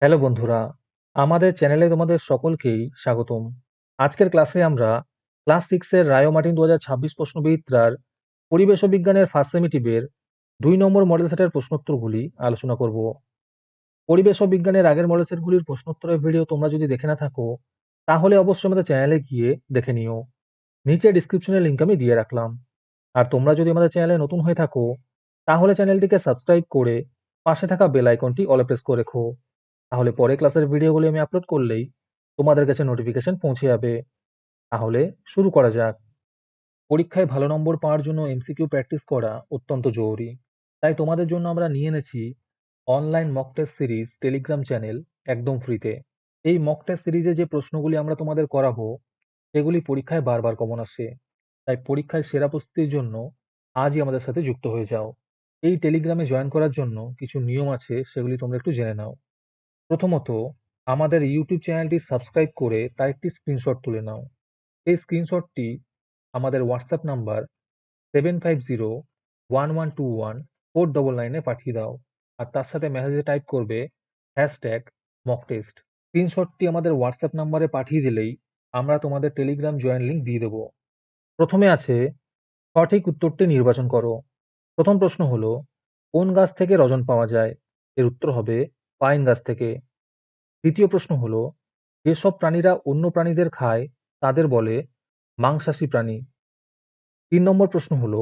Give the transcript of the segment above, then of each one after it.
Hello বন্ধুরা, আমাদের চ্যানেলে তোমাদের সকলকেই স্বাগতম। আজকের ক্লাসে আমরা ক্লাস 6 এর রায়ো মার্টিন 2026 প্রশ্নবিচিত্রার পরিবেশ ও বিজ্ঞানের ফার্স্ট সেমিটিভের 2 নম্বর মডেল সেটের প্রশ্নোত্তরগুলি আলোচনা করব। পরিবেশ ও বিজ্ঞানের আগের মডেল সেটগুলির প্রশ্নোত্তরের ভিডিও তোমরা যদি দেখে না থাকো, তাহলে অবশ্যই আমাদের চ্যানেলে গিয়ে দেখে নিও। নিচে ডিসক্রিপশনে লিংক আমি দিয়ে রাখলাম। আর তোমরা যদি আমাদের চ্যানেলে নতুন হয়ে থাকো, তাহলে চ্যানেলটিকে সাবস্ক্রাইব করে পাশে থাকা বেল আইকনটি অলে প্রেস করে রেখো। তাহলে পরে ক্লাসের ভিডিওগুলি আমি আপলোড করলেই তোমাদের কাছে নোটিফিকেশন পৌঁছে যাবে। তাহলে শুরু করা যাক। পরীক্ষায় ভালো নম্বর পাওয়ার জন্য এমসিকিউ প্র্যাকটিস করা অত্যন্ত জরুরি। তাই তোমাদের জন্য আমরা নিয়ে এনেছি online mock test series Telegram channel একদম ফ্রিতে। এই মক টেস্ট সিরিজে যে প্রশ্নগুলি আমরা তোমাদের করাবো, সেগুলি পরীক্ষায় বারবার কমন আসে। তাই পরীক্ষায় সেরা প্রস্তুতির জন্য আজই আমাদের সাথে যুক্ত হয়ে যাও। এই টেলিগ্রামে জয়েন করার জন্য কিছু নিয়ম আছে, সেগুলি তোমরা একটু জেনে নাও। প্রথমত, আমাদের ইউটিউব চ্যানেলটি সাবস্ক্রাইব করে তার একটি স্ক্রিনশট তুলে নাও। এই স্ক্রিনশটটি আমাদের হোয়াটসঅ্যাপ নাম্বার 7501121499 পাঠিয়ে দাও। আর তার সাথে মেসেজে টাইপ করবে #মকটেস্ট। স্ক্রিনশটটি আমাদের হোয়াটসঅ্যাপ নাম্বারে পাঠিয়ে দিলেই আমরা তোমাদের টেলিগ্রাম জয়েন লিঙ্ক দিয়ে দেবো। প্রথমে আছে সঠিক উত্তরটি নির্বাচন করো। প্রথম প্রশ্ন হলো, কোন গাছ থেকে রজন পাওয়া যায়? এর উত্তর হবে পাইন গাছ থেকে। দ্বিতীয় প্রশ্ন হলো, যেসব প্রাণীরা অন্য প্রাণীদের খায় তাদের বলে মাংসাশী প্রাণী। 3 নম্বর প্রশ্ন হলো,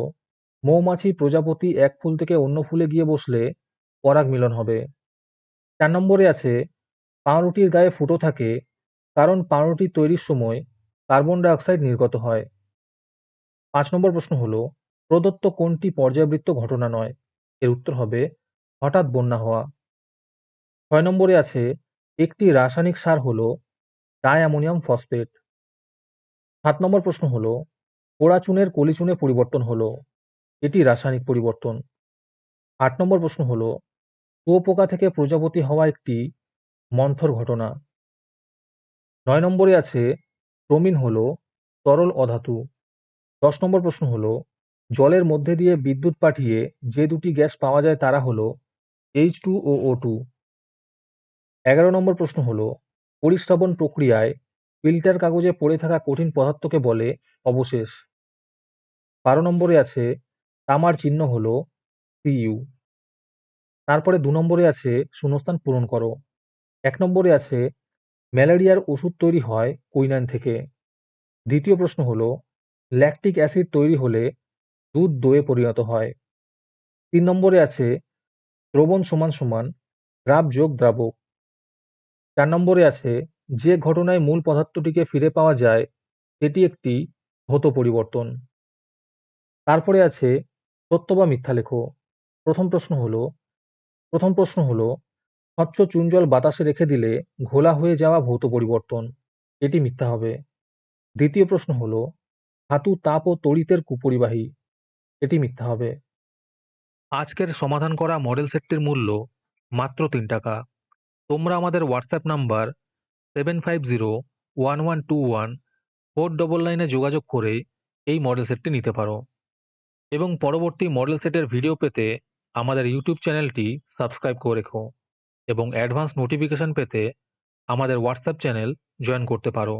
মৌমাছি প্রজাপতি এক ফুল থেকে অন্য ফুলে গিয়ে বসলে পরাগ মিলন হবে। 4 নম্বরে আছে, পাউরুটির গায়ে ফুটো থাকে কারণ পাউরুটি তৈরির সময় কার্বন ডাই অক্সাইড নির্গত হয়। 5 নম্বর প্রশ্ন হলো, প্রদত্ত কোনটি পর্যায়বৃত্ত ঘটনা নয়? এর উত্তর হবে হঠাৎ বন্যা হওয়া। 6 নম্বরে আছে, একটি রাসায়নিক সার হলো ডাই অ্যামোনিয়াম ফসফেট। 7 নম্বর প্রশ্ন হলো, পোড়া চুনের কলি চুনে পরিবর্তন হলো। এটি রাসায়নিক পরিবর্তন। 8 নম্বর প্রশ্ন হলো, শুঁয়োপোকা থেকে প্রজাপতি হওয়া একটি মন্থর ঘটনা। 9 নম্বরে আছে, ব্রোমিন হলো তরল অধাতু। 10 নম্বর প্রশ্ন হলো, জলের মধ্যে দিয়ে বিদ্যুৎ পাঠিয়ে যে দুটি গ্যাস পাওয়া যায় তারা হলো H2 ও O2। 11 নম্বর প্রশ্ন হলো, পরিস্রাবণ প্রক্রিয়ায় ফিল্টার কাগজে পড়ে থাকা কঠিন পদার্থকে বলে অবশেষ। 12 নম্বরে আছে, তামার চিহ্ন হলো Cu। তারপরে 2 নম্বরে আছে, শূন্যস্থান পূরণ করো। 1 নম্বরে আছে, ম্যালেরিয়ার ওষুধ তৈরি হয় কুইনাইন থেকে। দ্বিতীয় প্রশ্ন হলো, ল্যাকটিক অ্যাসিড তৈরি হলে দুধ দইয়ে পরিণত হয়। 3 নম্বরে আছে, দ্রবণ সমান সমান দ্রাব যোগ দ্রাবক। 4 নম্বরে আছে, যে ঘটনায় মূল পদার্থটিকে ফিরে পাওয়া যায় সেটি একটি ভৌত পরিবর্তন। তারপরে আছে, সত্য বা মিথ্যা লেখো। প্রথম প্রশ্ন হলো, স্বচ্ছ চুন জল বাতাসে রেখে দিলে ঘোলা হয়ে যাওয়া ভৌত পরিবর্তন। এটি মিথ্যা হবে। দ্বিতীয় প্রশ্ন হলো, ধাতু তাপ ও তড়িতের কুপরিবাহী। এটি মিথ্যা হবে। আজকের সমাধান করা মডেল সেটটির মূল্য মাত্র 3 টাকা। তোমরা আমাদের হোয়াটসঅ্যাপ নাম্বার 7501121499 যোগাযোগ করে এই মডেল সেটটি নিতে পারো এবং পরবর্তী মডেল সেটের ভিডিও পেতে আমাদের ইউটিউব চ্যানেলটি সাবস্ক্রাইব করে রেখো এবং অ্যাডভান্স নোটিফিকেশন পেতে আমাদের হোয়াটসঅ্যাপ চ্যানেল জয়েন করতে পারো।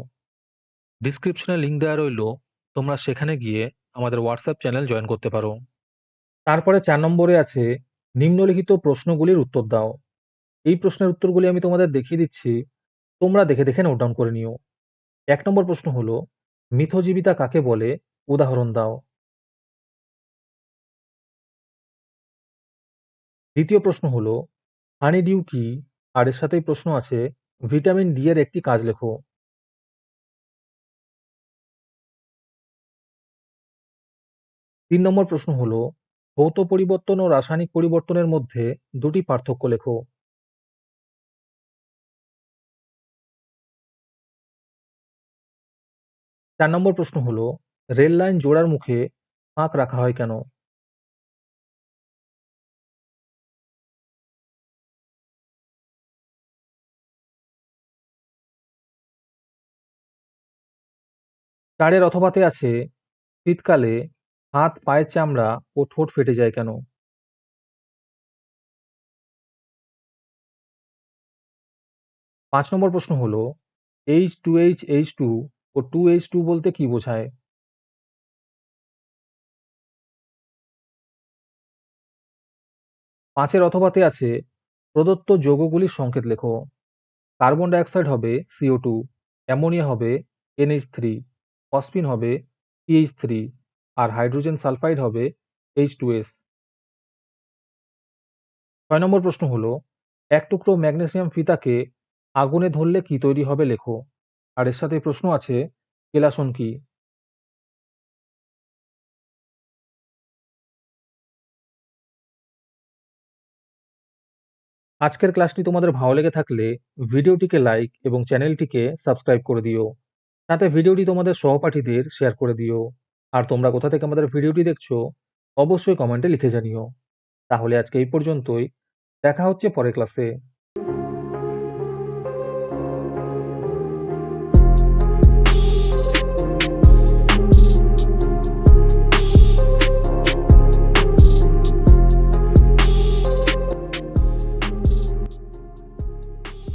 ডিসক্রিপশনে লিংক দেওয়া রইল, তোমরা সেখানে গিয়ে আমাদের হোয়াটসঅ্যাপ চ্যানেল জয়েন করতে পারো। তারপরে 4 নম্বরে আছে, নিম্নলিখিত প্রশ্নগুলির উত্তর দাও। এই প্রশ্নের উত্তরগুলি আমি তোমাদের দেখিয়ে দিচ্ছি, তোমরা দেখে দেখে নোট ডাউন করে নিও। 1 নম্বর প্রশ্ন হলো, মিথজীবিতা কাকে বলে? উদাহরণ দাও। দ্বিতীয় প্রশ্ন হলো, হানিডিউ কি? আর এর সাথেই প্রশ্ন আছে, ভিটামিন ডি এর একটি কাজ লেখো। 3 নম্বর প্রশ্ন হলো, ভৌত পরিবর্তন ও রাসায়নিক পরিবর্তনের মধ্যে দুটি পার্থক্য লেখো। 4 নম্বর প্রশ্ন হলো, রেল লাইন জোড়ার মুখে ফাঁক রাখা হয় কেন? চারের অথবাতে আছে, শীতকালে হাত পায়ের চামড়া ও ঠোঁট ফেটে যায় কেন? 5 নম্বর প্রশ্ন হলো H2H ও 2H2 বলতে কি বোঝায়? 5 এর অথবাতে আছে প্রদত্ত যৌগগুলির সংকেত লেখো। কার্বন ডাইঅক্সাইড হবে CO2, অ্যামোনিয়া হবে NH3, ফসফিন হবে CH3 আর হাইড্রোজেন সালফাইড হবে H2S। 6 নম্বর প্রশ্ন হলো এক টুকরো ম্যাগনেসিয়াম ফিতাকে আগুনে ধরলে কি তৈরি হবে লেখো। আর এর সাথে প্রশ্ন আছে কেলাসন কি? আজকের ক্লাসটি তোমাদের ভালো লেগে থাকলে ভিডিওটিকে লাইক এবং চ্যানেলটিকে সাবস্ক্রাইব করে দিও। সাথে ভিডিওটি তোমাদের সহপাঠীদের শেয়ার করে দিও। আর তোমরা কোথা থেকে আমাদের ভিডিওটি দেখছো অবশ্যই কমেন্টে লিখে জানিও। তাহলে আজকে এই পর্যন্তই। দেখা হচ্ছে পরের ক্লাসে।